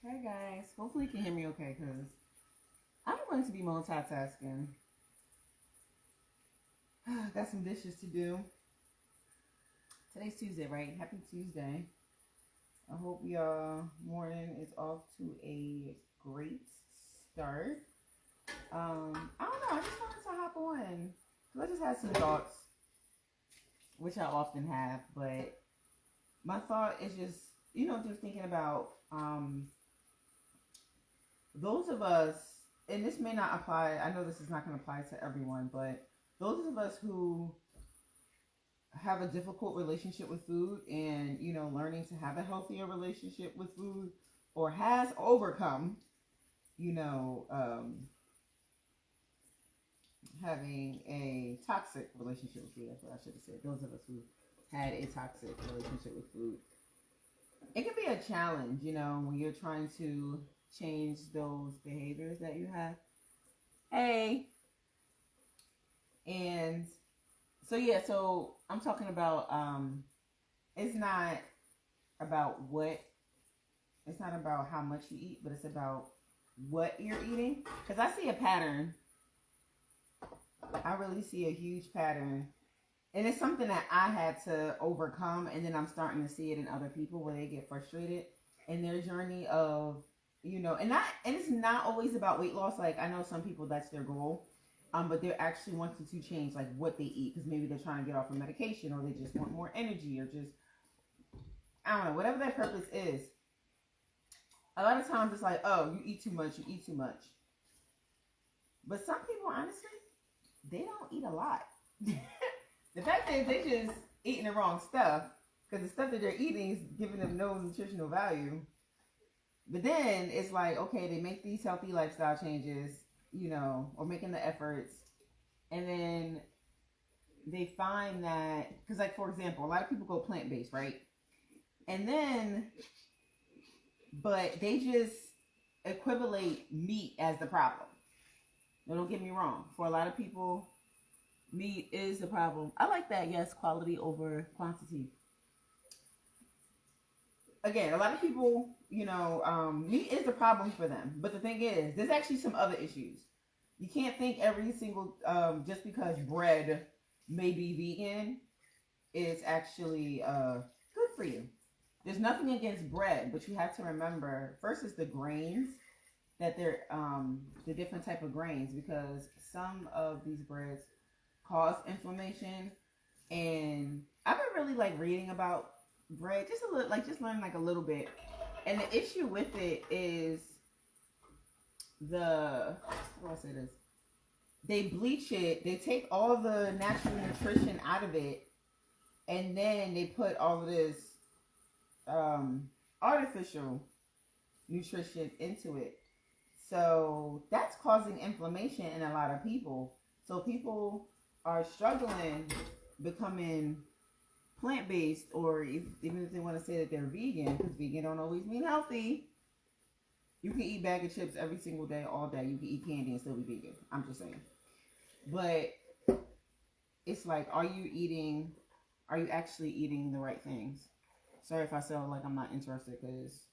Hey guys, hopefully you can hear me okay because I'm going to be multitasking. Got some dishes to do. Today's Tuesday, right? Happy Tuesday. I hope y'all morning is off to a great start. I don't know, I just wanted to hop on. I just had some thoughts, which I often have, but my thought is just, just thinking about those of us, and this may not apply, I know this is not going to apply to everyone, but those of us who have a difficult relationship with food and, learning to have a healthier relationship with food or has overcome, having a toxic relationship with food. That's what I should have said. Those of us who had a toxic relationship with food. It can be a challenge, when you're trying to change those behaviors that you have. Hey. And so I'm talking about it's not about how much you eat, but it's about what you're eating. Because I see a pattern. I really see a huge pattern. And it's something that I had to overcome, and then I'm starting to see it in other people where they get frustrated in their journey of, and it's not always about weight loss. Like, I know some people, that's their goal. But they're actually wanting to change like what they eat because maybe they're trying to get off of medication, or they just want more energy, or just, I don't know, whatever their purpose is. A lot of times it's like, oh, you eat too much. But some people, honestly, they don't eat a lot. The fact is they just eating the wrong stuff because the stuff that they're eating is giving them no nutritional value. But then it's like, okay, they make these healthy lifestyle changes, or making the efforts. And then they find that, because like, for example, a lot of people go plant-based, right? And then, but they just equivalate meat as the problem. Now, don't get me wrong. For a lot of people, meat is the problem. I like that, yes, quality over quantity. Again, a lot of people, meat is the problem for them. But the thing is, there's actually some other issues. You can't think every single, just because bread may be vegan, it's actually good for you. There's nothing against bread, but you have to remember, first is the grains, that they're, the different type of grains, because some of these breads cause inflammation. And I've been really like reading about bread, just a little, like just learning like a little bit. And the issue with it is how do I say this? They bleach it, they take all the natural nutrition out of it, and then they put all of this artificial nutrition into it. So that's causing inflammation in a lot of people. So people are struggling becoming plant-based, or even if they want to say that they're vegan, because vegan don't always mean healthy. You can eat bag of chips every single day, all day. You can eat candy and still be vegan. I'm just saying. But it's like, are you actually eating the right things? Sorry if I sound like I'm not interested, because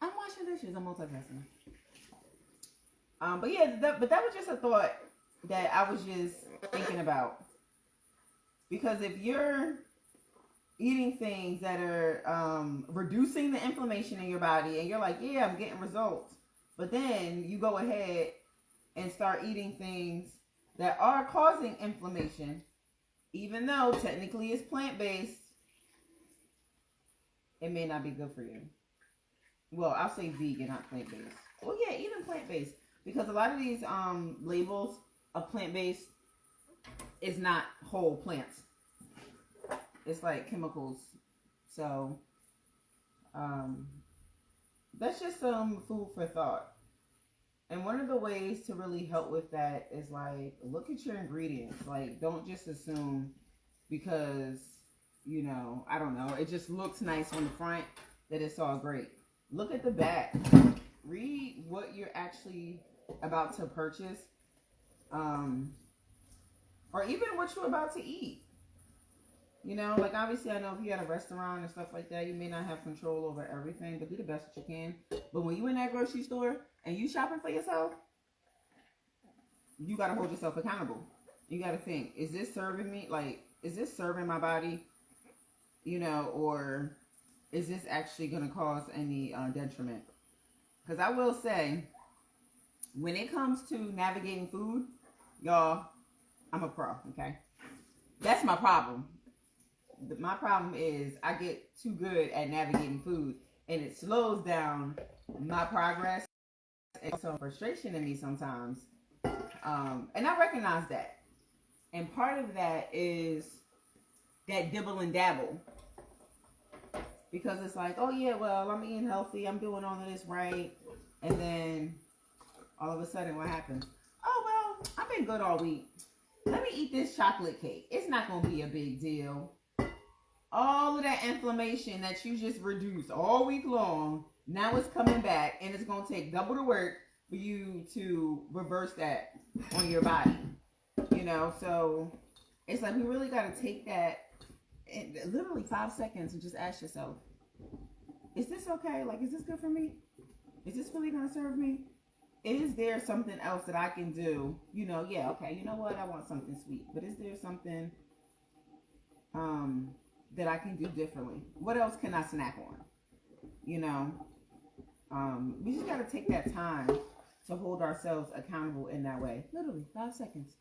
I'm washing dishes. I'm multitasking. But yeah, that was just a thought that I was just thinking about. Because if you're eating things that are reducing the inflammation in your body, and you're like, yeah, I'm getting results, but then you go ahead and start eating things that are causing inflammation, even though technically it's plant-based, it may not be good for you. Well, I'll say vegan, not plant-based. Well, yeah, even plant-based, because a lot of these labels of plant-based is not whole plants. It's like chemicals. So that's just some food for thought. And one of the ways to really help with that is like, look at your ingredients. Like, don't just assume because, I don't know, it just looks nice on the front that it's all great. Look at the back. Read what you're actually about to purchase. Or even what you're about to eat. You know, like obviously I know if you're at a restaurant and stuff like that, you may not have control over everything, but do the best that you can. But when you in that grocery store and you shopping for yourself, you gotta hold yourself accountable. You gotta think, is this serving me? Like, is this serving my body? You know, or is this actually gonna cause any detriment? Because I will say, when it comes to navigating food, y'all, I'm a pro, okay? That's my problem. My problem is I get too good at navigating food, and it slows down my progress and some frustration in me sometimes. And I recognize that. And part of that is that dibble and dabble. Because it's like, oh yeah, well, I'm eating healthy, I'm doing all of this right. And then all of a sudden, what happens? Oh, well, I've been good all week. Let me eat this chocolate cake. It's not going to be a big deal. All of that inflammation that you just reduced all week long, now it's coming back, and it's going to take double the work for you to reverse that on your body. You know, so it's like we really got to take that in literally 5 seconds and just ask yourself, is this okay? Like, is this good for me? Is this really going to serve me? Is there something else that I can do? You know, yeah, okay, you know what? I want something sweet. But is there something that I can do differently? What else can I snack on? You know, we just got to take that time to hold ourselves accountable in that way. Literally, 5 seconds.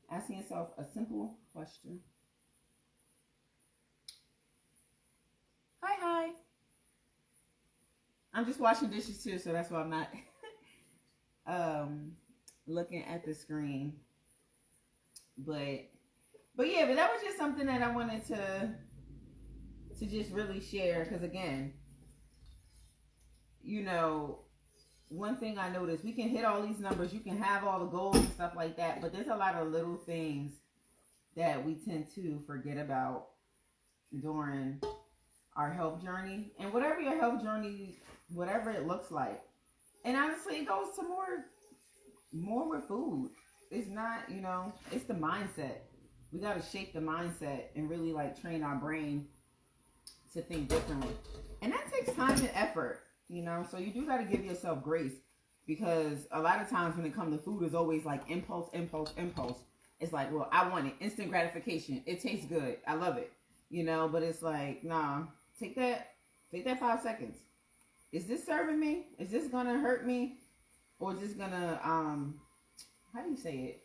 Asking yourself a simple question. Hi. I'm just washing dishes too, so that's why I'm not looking at the screen. But that was just something that I wanted to just really share, because again, you know, one thing I noticed, we can hit all these numbers, you can have all the goals and stuff like that, but there's a lot of little things that we tend to forget about during our health journey. And whatever your health journey, whatever it looks like, and honestly, it goes to more with food. It's not, you know, it's the mindset. We got to shape the mindset and really like train our brain to think differently. And that takes time and effort, you know, so you do got to give yourself grace, because a lot of times when it comes to food, it's always like impulse. It's like, well, I want it, instant gratification. It tastes good. I love it, you know, but it's like, nah, take that 5 seconds. Is this serving me? Is this going to hurt me? Or is this going to, how do you say it?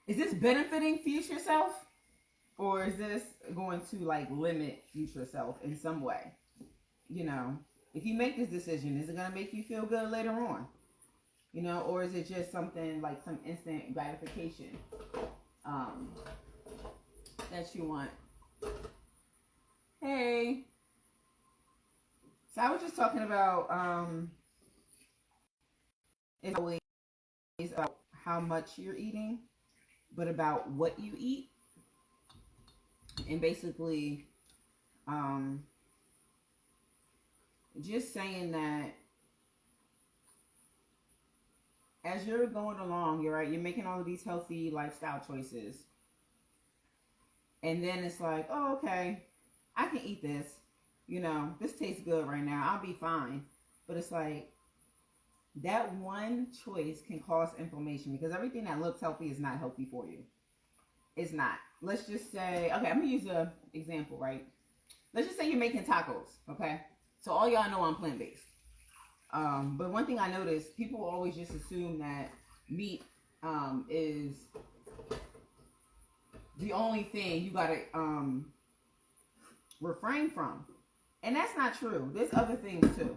Is this benefiting future self? Or is this going to like limit future self in some way? You know, if you make this decision, is it going to make you feel good later on? You know, or is it just something like some instant gratification that you want? Hey. So I was just talking about it's always about how much you're eating, but about what you eat. And basically, just saying that as you're going along, you're making all of these healthy lifestyle choices. And then it's like, oh, okay, I can eat this. You know, this tastes good right now. I'll be fine. But it's like, that one choice can cause inflammation, because everything that looks healthy is not healthy for you. It's not. Let's just say, okay, I'm going to use an example, right? Let's just say you're making tacos, okay? So all y'all know I'm plant-based. But one thing I noticed, people always just assume that meat is the only thing you got to refrain from. And that's not true. There's other things too.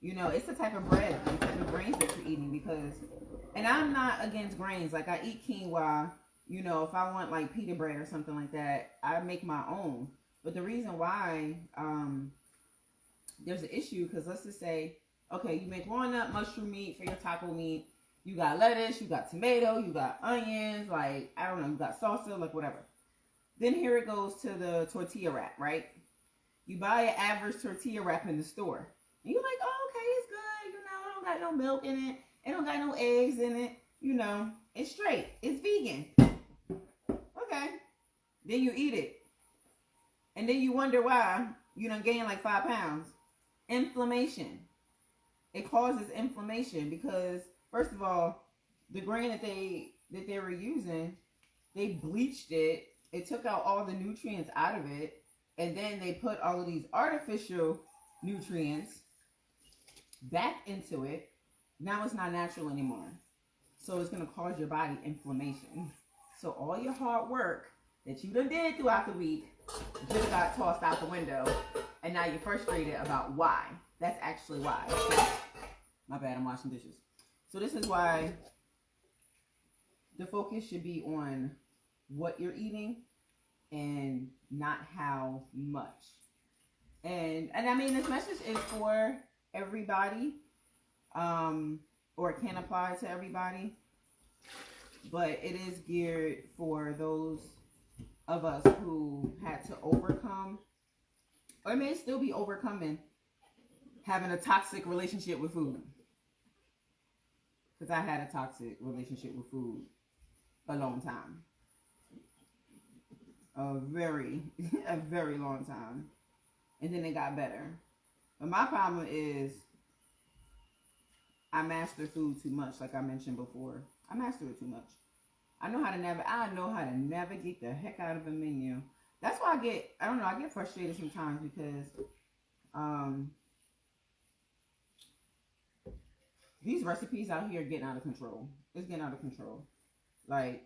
You know, it's the type of bread, the type of grains that you're eating, because, and I'm not against grains. Like, I eat quinoa. You know, if I want like pita bread or something like that, I make my own. But the reason why there's an issue, because let's just say, okay, you make walnut mushroom meat for your taco meat. You got lettuce, you got tomato, you got onions, like, I don't know, you got salsa, like whatever. Then here it goes to the tortilla wrap, right? You buy an average tortilla wrap in the store. And you're like, oh, okay, it's good. You know, it don't got no milk in it. It don't got no eggs in it. You know, it's straight. It's vegan. Okay. Then you eat it. And then you wonder why you done gained like 5 pounds. Inflammation. It causes inflammation because, first of all, the grain that they were using, they bleached it. It took out all the nutrients out of it, and then they put all of these artificial nutrients back into it. Now it's not natural anymore. So it's going to cause your body inflammation. So all your hard work that you done did throughout the week just got tossed out the window, and now you're frustrated about why. That's actually why. My bad, I'm washing dishes. So this is why the focus should be on what you're eating and not how much. And I mean, this message is for everybody, or it can apply to everybody, but it is geared for those of us who had to overcome, or may still be overcoming, having a toxic relationship with food. Because I had a toxic relationship with food a long time. A very long time. And then it got better. But my problem is I master food too much, like I mentioned before. I master it too much. I know how to navigate the heck out of a menu. That's why I get frustrated sometimes because these recipes out here are getting out of control. It's getting out of control. Like,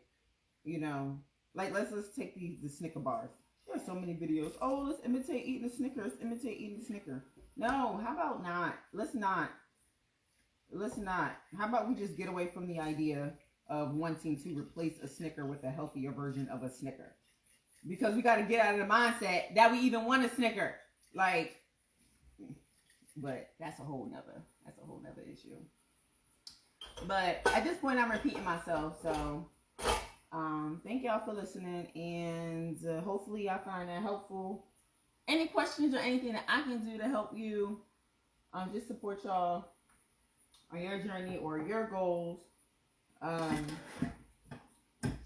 let's take the Snicker bars. There's so many videos. Oh, let's imitate eating a Snicker. Let's imitate eating a Snicker. No, how about not? Let's not. How about we just get away from the idea of wanting to replace a Snicker with a healthier version of a Snicker? Because we got to get out of the mindset that we even want a Snicker. Like, but that's a whole nother issue. But at this point, I'm repeating myself. So, thank y'all for listening, and hopefully y'all find that helpful. Any questions or anything that I can do to help you, just support y'all on your journey or your goals,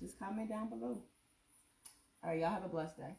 just comment down below. All right, y'all have a blessed day.